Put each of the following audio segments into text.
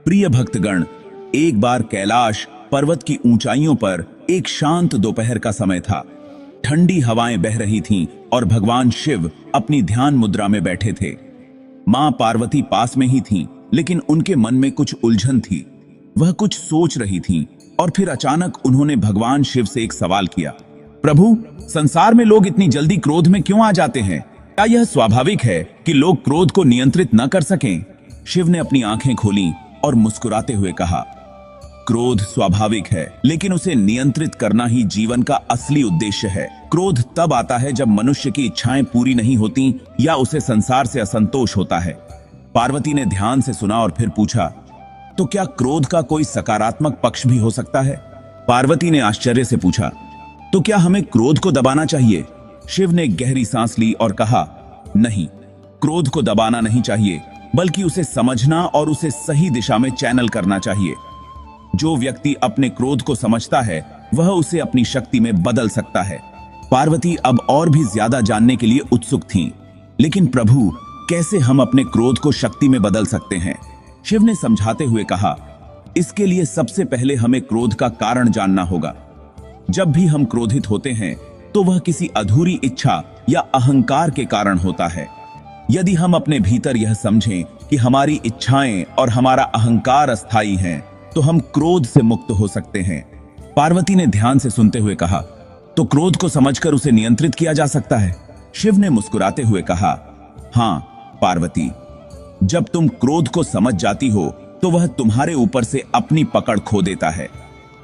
प्रिय भक्तगण, एक बार कैलाश पर्वत की ऊंचाइयों पर एक शांत दोपहर का समय था। ठंडी हवाएं बह रही थीं और भगवान शिव अपनी ध्यान मुद्रा में बैठे थे। मां पार्वती पास में ही थीं, लेकिन उनके मन में कुछ उलझन थी। वह कुछ सोच रही थीं और फिर अचानक उन्होंने भगवान शिव से एक सवाल किया। प्रभु, संसार में लोग इतनी जल्दी क्रोध में क्यों आ जाते हैं? क्या यह स्वाभाविक है कि लोग क्रोध को नियंत्रित न कर सकें? शिव ने अपनी आंखें खोलीं और मुस्कुराते हुए कहा, क्रोध स्वाभाविक है, लेकिन उसे नियंत्रित करना ही जीवन का असली उद्देश्य है। क्रोध तब आता है जब मनुष्य की इच्छाएं पूरी नहीं होती या उसे संसार से असंतोष होता है। पार्वती ने ध्यान से सुना और फिर पूछा, तो क्या क्रोध का कोई सकारात्मक पक्ष भी हो सकता है? पार्वती ने आश्चर्य से पूछा, तो क्या हमें क्रोध को दबाना चाहिए? शिव ने गहरी सांस ली और कहा, नहीं, क्रोध को दबाना नहीं चाहिए, बल्कि उसे समझना और उसे सही दिशा में चैनल करना चाहिए। जो व्यक्ति अपने क्रोध को समझता है, वह उसे अपनी शक्ति में बदल सकता है। पार्वती अब और भी ज्यादा जानने के लिए उत्सुक थीं। लेकिन प्रभु, कैसे हम अपने क्रोध को शक्ति में बदल सकते हैं? शिव ने समझाते हुए कहा, इसके लिए सबसे पहले हमें क्रोध का कारण जानना होगा। जब भी हम क्रोधित होते हैं, तो वह किसी अधूरी इच्छा या अहंकार के कारण होता है। यदि हम अपने भीतर यह समझें कि हमारी इच्छाएं और हमारा अहंकार अस्थायी हैं, तो हम क्रोध से मुक्त हो सकते हैं। पार्वती ने ध्यान से सुनते हुए कहा, तो क्रोध को समझकर उसे नियंत्रित किया जा सकता है? शिव ने मुस्कुराते हुए कहा, हां पार्वती, जब तुम क्रोध को समझ जाती हो, तो वह तुम्हारे ऊपर से अपनी पकड़ खो देता है।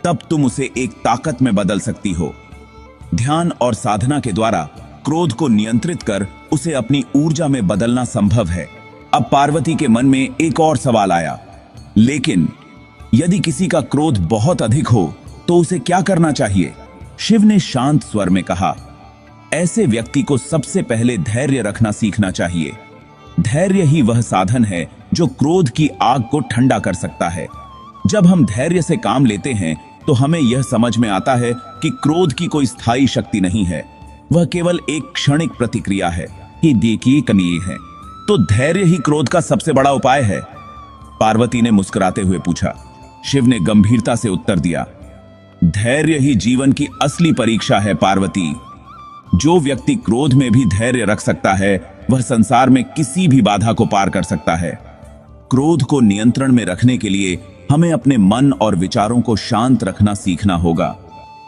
तब तुम उसे एक ताकत में बदल सकती हो। ध्यान और साधना के द्वारा क्रोध को नियंत्रित कर उसे अपनी ऊर्जा में बदलना संभव है। अब पार्वती के मन में एक और सवाल आया, लेकिन यदि किसी का क्रोध बहुत अधिक हो, तो उसे क्या करना चाहिए? शिव ने शांत स्वर में कहा, ऐसे व्यक्ति को सबसे पहले धैर्य रखना सीखना चाहिए। धैर्य ही वह साधन है जो क्रोध की आग को ठंडा कर सकता है। जब हम धैर्य से काम लेते हैं, तो हमें यह समझ में आता है कि क्रोध की कोई स्थायी शक्ति नहीं है, वह केवल एक क्षणिक प्रतिक्रिया है कि देखिए कमी है। तो धैर्य ही क्रोध का सबसे बड़ा उपाय है? पार्वती ने मुस्कुराते हुए पूछा। शिव ने गंभीरता से उत्तर दिया, धैर्य ही जीवन की असली परीक्षा है पार्वती। जो व्यक्ति क्रोध में भी धैर्य रख सकता है, वह संसार में किसी भी बाधा को पार कर सकता है। क्रोध को नियंत्रण में रखने के लिए हमें अपने मन और विचारों को शांत रखना सीखना होगा।